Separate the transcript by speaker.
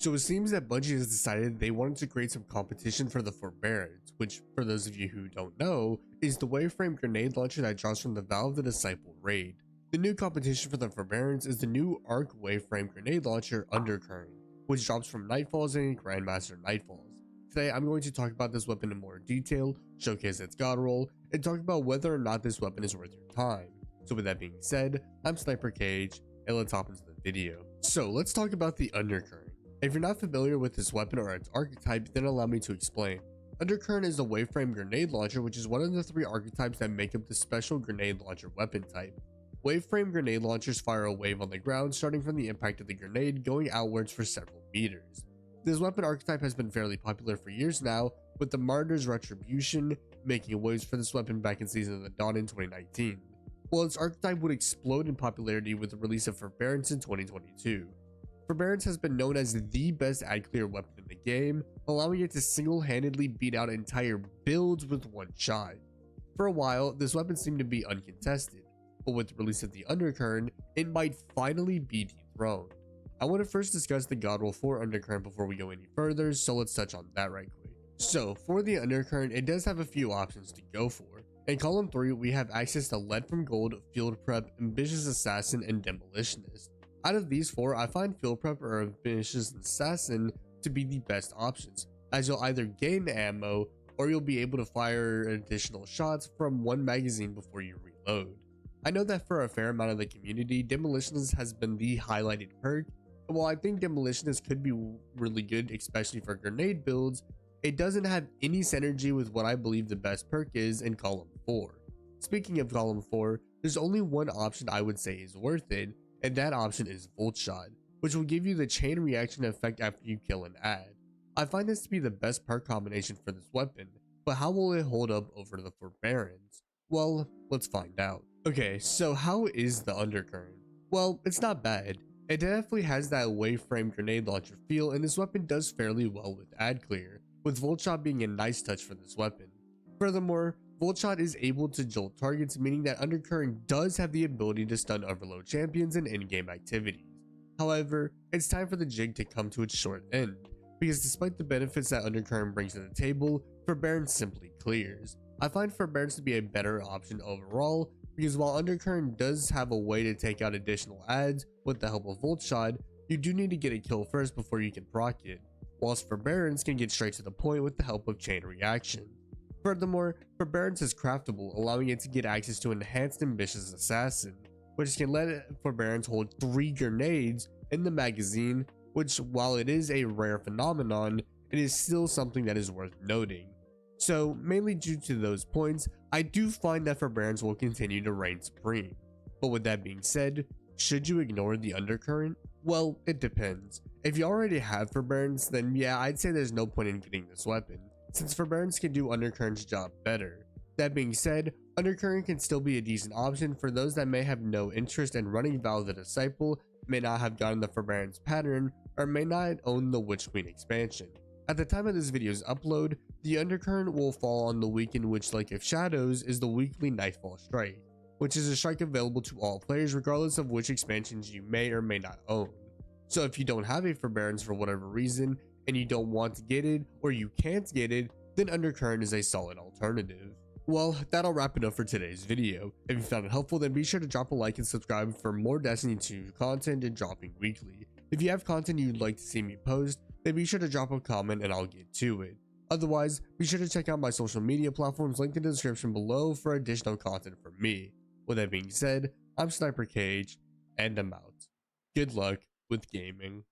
Speaker 1: So it seems that Bungie has decided they wanted to create some competition for the Forbearance, which, for those of you who don't know, is the waveframe grenade launcher that drops from the Valve the Disciple raid. The new competition for the Forbearance is the new Arc waveframe grenade launcher Undercurrent, which drops from Nightfalls and Grandmaster Nightfalls. Today I'm going to talk about this weapon in more detail, showcase its god roll, and talk about whether or not this weapon is worth your time. So with that being said, I'm SniperKH, and let's hop into the video. So let's talk about the Undercurrent. If you're not familiar with this weapon or its archetype, then allow me to explain. Undercurrent is a waveframe grenade launcher, which is one of the 3 archetypes that make up the special grenade launcher weapon type. Waveframe grenade launchers fire a wave on the ground starting from the impact of the grenade going outwards for several meters. This weapon archetype has been fairly popular for years now, with the Martyr's Retribution making waves for this weapon back in Season of the Dawn in 2019. While its archetype would explode in popularity with the release of Forbearance in 2022. Forbearance has been known as the best ad clear weapon in the game, allowing it to single-handedly beat out entire builds with one shot. For a while, this weapon seemed to be uncontested, but with the release of the Undercurrent, it might finally be dethroned. I want to first discuss the god roll for Undercurrent before we go any further, so let's touch on that right quick. So, for the Undercurrent, it does have a few options to go for. In column 3, we have access to Lead from Gold, Field Prep, Ambitious Assassin, and Demolitionist. Out of these 4, I find Field Prep or Ambitious Assassin to be the best options, as you'll either gain ammo or you'll be able to fire additional shots from one magazine before you reload. I know that for a fair amount of the community, Demolitionist has been the highlighted perk, and while I think Demolitionist could be really good, especially for grenade builds, it doesn't have any synergy with what I believe the best perk is in column 4. Speaking of column 4, there's only one option I would say is worth it, and that option is Volt Shot, which will give you the chain reaction effect after you kill an ad. I find this to be the best perk combination for this weapon, but how will it hold up over the Forbearance? Well, let's find out. Okay, so how is the Undercurrent? Well, it's not bad. It definitely has that waveframe grenade launcher feel, and this weapon does fairly well with ad clear, with Volt Shot being a nice touch for this weapon. Furthermore, Volt Shot is able to jolt targets, meaning that Undercurrent does have the ability to stun overload champions in in-game activities. However, it's time for the jig to come to its short end, because despite the benefits that Undercurrent brings to the table, Forbearance simply clears. I find Forbearance to be a better option overall, because while Undercurrent does have a way to take out additional ads with the help of Volt Shot, you do need to get a kill first before you can proc it, whilst Forbearance can get straight to the point with the help of chain reaction. Furthermore, Forbearance is craftable, allowing it to get access to Enhanced Ambitious Assassin, which can let Forbearance hold 3 grenades in the magazine, which, while it is a rare phenomenon, it is still something that is worth noting. So, mainly due to those points, I do find that Forbearance will continue to reign supreme. But with that being said, should you ignore the Undercurrent? Well, it depends. If you already have Forbearance, then yeah, I'd say there's no point in getting this weapon, since Forbearance can do Undercurrent's job better. That being said, Undercurrent can still be a decent option for those that may have no interest in running Valve the Disciple, may not have gotten the Forbearance pattern, or may not own the Witch Queen expansion. At the time of this video's upload, the Undercurrent will fall on the week in which Lake of Shadows is the weekly Nightfall strike, which is a strike available to all players regardless of which expansions you may or may not own. So if you don't have a Forbearance for whatever reason, and you don't want to get it, or you can't get it, then Undercurrent is a solid alternative. Well, that'll wrap it up for today's video. If you found it helpful, then be sure to drop a like and subscribe for more Destiny 2 content and dropping weekly. If you have content you'd like to see me post, then be sure to drop a comment and I'll get to it. Otherwise, be sure to check out my social media platforms linked in the description below for additional content from me. With that being said, I'm SniperKH, and I'm out. Good luck with gaming.